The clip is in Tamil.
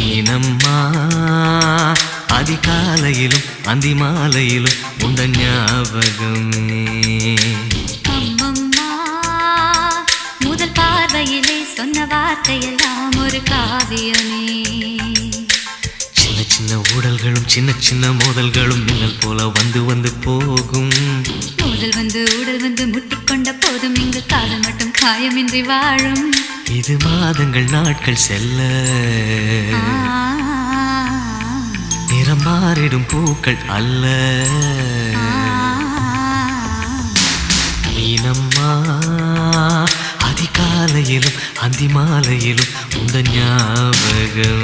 மீனம்மா அதிகாலையிலும் அந்தி மாலையிலும் உண்ட ஞாபகமே. அம்மம்மா முதல் பார்வையிலே சொன்ன வார்த்தையெல்லாம் ஒரு காவியமே. சின்ன சின்ன ஊடல்களும் சின்ன சின்ன மோதல்களும் மின்னல் போல வந்து வந்து போகும். மோதல் வந்து ஊடல் வந்து முட்டிக்கொண்ட போதும் இங்கு காதல் மட்டும் காயமின்றி வாழும். இது மாதங்கள் நாட்கள் செல்ல நிறம் மாறிடும் பூக்கள் அல்ல. மீனம்மா அதிகாலையிலும் அந்தி மாலையிலும் உந்த ஞாபகம்.